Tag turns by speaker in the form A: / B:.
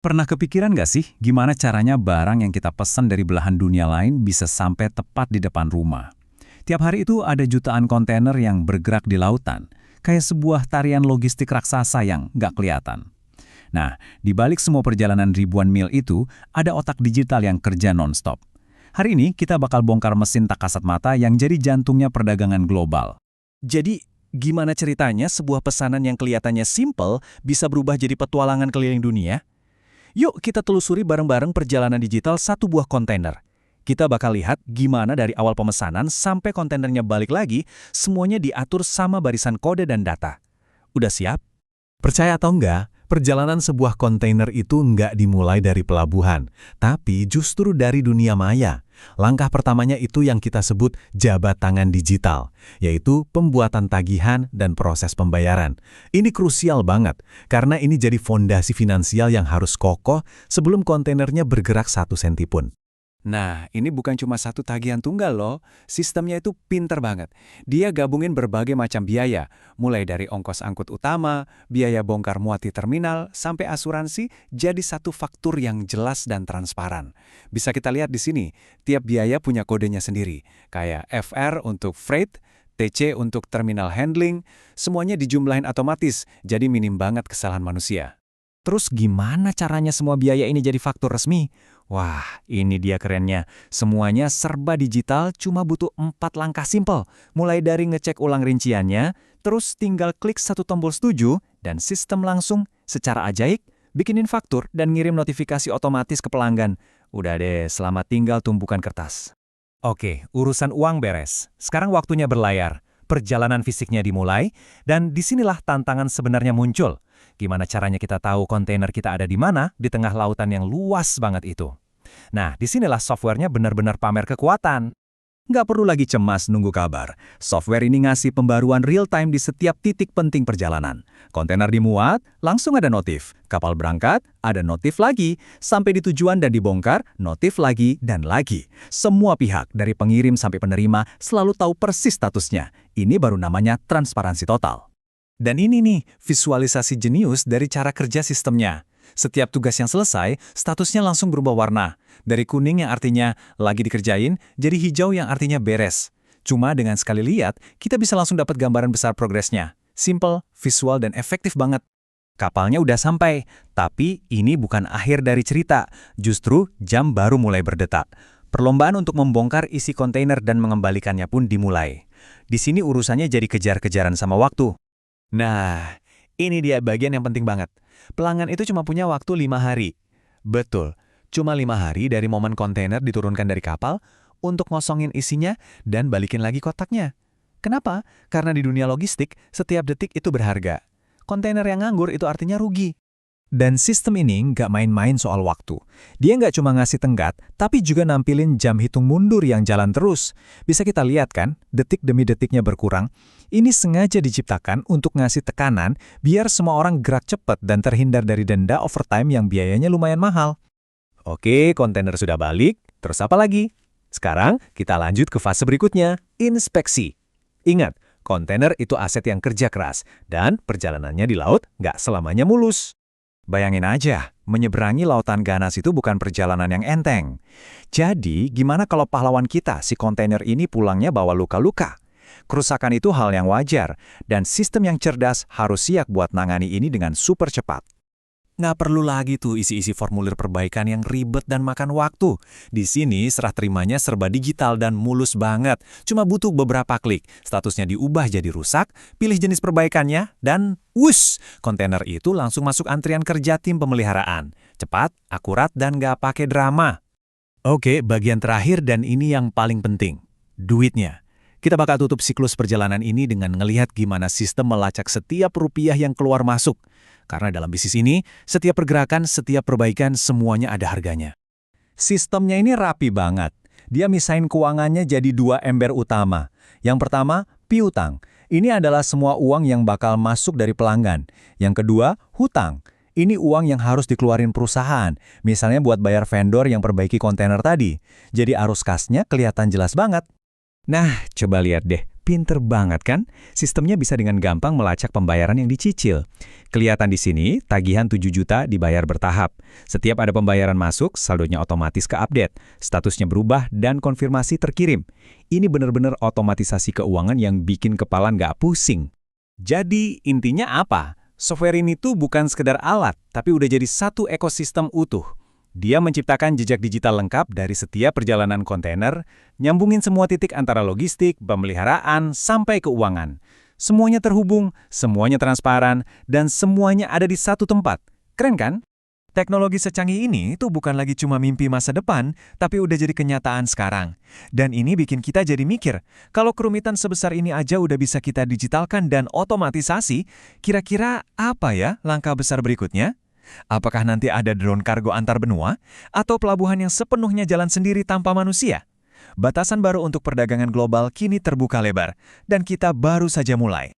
A: Pernah kepikiran nggak sih gimana caranya barang yang kita pesan dari belahan dunia lain bisa sampai tepat di depan rumah? Tiap hari itu ada jutaan kontainer yang bergerak di lautan, kayak sebuah tarian logistik raksasa yang nggak kelihatan. Nah, di balik semua perjalanan ribuan mil itu, ada otak digital yang kerja nonstop. Hari ini kita bakal bongkar mesin tak kasat mata yang jadi jantungnya perdagangan global.
B: Jadi, gimana ceritanya sebuah pesanan yang kelihatannya simple bisa berubah jadi petualangan keliling dunia? Yuk kita telusuri bareng-bareng perjalanan digital satu buah kontainer. Kita bakal lihat gimana dari awal pemesanan sampai kontainernya balik lagi, semuanya diatur sama barisan kode dan data. Udah siap?
C: Percaya atau enggak, perjalanan sebuah kontainer itu enggak dimulai dari pelabuhan, tapi justru dari dunia maya. Langkah pertamanya itu yang kita sebut jabat tangan digital, yaitu pembuatan tagihan dan proses pembayaran. Ini krusial banget, karena ini jadi fondasi finansial yang harus kokoh sebelum kontainernya bergerak 1 senti pun.
B: Nah, ini bukan cuma satu tagihan tunggal loh. Sistemnya itu pinter banget. Dia gabungin berbagai macam biaya, mulai dari ongkos angkut utama, biaya bongkar muat di terminal, sampai asuransi, jadi satu faktur yang jelas dan transparan. Bisa kita lihat di sini, tiap biaya punya kodenya sendiri, kayak FR untuk freight, TC untuk terminal handling, semuanya dijumlahin otomatis, jadi minim banget kesalahan manusia. Terus gimana caranya semua biaya ini jadi faktur resmi? Wah, ini dia kerennya. Semuanya serba digital, cuma butuh 4 langkah simpel. Mulai dari ngecek ulang rinciannya, terus tinggal klik satu tombol setuju, dan sistem langsung secara ajaib bikinin faktur dan ngirim notifikasi otomatis ke pelanggan. Udah deh, selamat tinggal tumpukan kertas. Oke, urusan uang beres. Sekarang waktunya berlayar. Perjalanan fisiknya dimulai, dan disinilah tantangan sebenarnya muncul. Gimana caranya kita tahu kontainer kita ada di mana di tengah lautan yang luas banget itu? Nah, disinilah softwarenya benar-benar pamer kekuatan. Nggak perlu lagi cemas nunggu kabar. Software ini ngasih pembaruan real-time di setiap titik penting perjalanan. Kontainer dimuat, langsung ada notif. Kapal berangkat, ada notif lagi. Sampai di tujuan dan dibongkar, notif lagi dan lagi. Semua pihak, dari pengirim sampai penerima, selalu tahu persis statusnya. Ini baru namanya transparansi total. Dan ini nih, visualisasi jenius dari cara kerja sistemnya. Setiap tugas yang selesai, statusnya langsung berubah warna. Dari kuning yang artinya lagi dikerjain, jadi hijau yang artinya beres. Cuma dengan sekali lihat, kita bisa langsung dapat gambaran besar progresnya. Simple, visual, dan efektif banget. Kapalnya udah sampai, tapi ini bukan akhir dari cerita. Justru jam baru mulai berdetak. Perlombaan untuk membongkar isi kontainer dan mengembalikannya pun dimulai. Di sini urusannya jadi kejar-kejaran sama waktu. Nah, ini dia bagian yang penting banget. Pelanggan itu cuma punya waktu 5 hari. Betul, cuma 5 hari dari momen kontainer diturunkan dari kapal untuk ngosongin isinya dan balikin lagi kotaknya. Kenapa? Karena di dunia logistik, setiap detik itu berharga. Kontainer yang nganggur itu artinya rugi. Dan sistem ini nggak main-main soal waktu. Dia nggak cuma ngasih tenggat, tapi juga nampilin jam hitung mundur yang jalan terus. Bisa kita lihat kan, detik demi detiknya berkurang. Ini sengaja diciptakan untuk ngasih tekanan biar semua orang gerak cepat dan terhindar dari denda overtime yang biayanya lumayan mahal. Oke, kontainer sudah balik, terus apa lagi? Sekarang kita lanjut ke fase berikutnya, inspeksi. Ingat, kontainer itu aset yang kerja keras, dan perjalanannya di laut nggak selamanya mulus. Bayangin aja, menyeberangi lautan ganas itu bukan perjalanan yang enteng. Jadi, gimana kalau pahlawan kita, si kontainer ini pulangnya bawa luka-luka? Kerusakan itu hal yang wajar, dan sistem yang cerdas harus siap buat nangani ini dengan super cepat. Nggak perlu lagi tuh isi-isi formulir perbaikan yang ribet dan makan waktu. Di sini serah terimanya serba digital dan mulus banget. Cuma butuh beberapa klik. Statusnya diubah jadi rusak, pilih jenis perbaikannya, dan wush! Kontainer itu langsung masuk antrian kerja tim pemeliharaan. Cepat, akurat, dan nggak pakai drama. Oke, bagian terakhir dan ini yang paling penting. Duitnya. Kita bakal tutup siklus perjalanan ini dengan ngelihat gimana sistem melacak setiap rupiah yang keluar masuk. Karena dalam bisnis ini, setiap pergerakan, setiap perbaikan, semuanya ada harganya. Sistemnya ini rapi banget. Dia misahin keuangannya jadi 2 ember utama. Yang pertama, piutang. Ini adalah semua uang yang bakal masuk dari pelanggan. Yang kedua, hutang. Ini uang yang harus dikeluarin perusahaan. Misalnya buat bayar vendor yang perbaiki kontainer tadi. Jadi arus kasnya kelihatan jelas banget. Nah, coba lihat deh. Pinter banget kan? Sistemnya bisa dengan gampang melacak pembayaran yang dicicil. Kelihatan di sini, tagihan 7 juta dibayar bertahap. Setiap ada pembayaran masuk, saldonya otomatis ke-update, statusnya berubah, dan konfirmasi terkirim. Ini benar-benar otomatisasi keuangan yang bikin kepala nggak pusing. Jadi, intinya apa? Software ini tuh bukan sekedar alat, tapi udah jadi satu ekosistem utuh. Dia menciptakan jejak digital lengkap dari setiap perjalanan kontainer, nyambungin semua titik antara logistik, pemeliharaan, sampai keuangan. Semuanya terhubung, semuanya transparan, dan semuanya ada di satu tempat. Keren kan?
D: Teknologi secanggih ini tuh bukan lagi cuma mimpi masa depan, tapi udah jadi kenyataan sekarang. Dan ini bikin kita jadi mikir, kalau kerumitan sebesar ini aja udah bisa kita digitalkan dan otomatisasi, kira-kira apa ya langkah besar berikutnya? Apakah nanti ada drone kargo antar benua? Atau pelabuhan yang sepenuhnya jalan sendiri tanpa manusia? Batasan baru untuk perdagangan global kini terbuka lebar, dan kita baru saja mulai.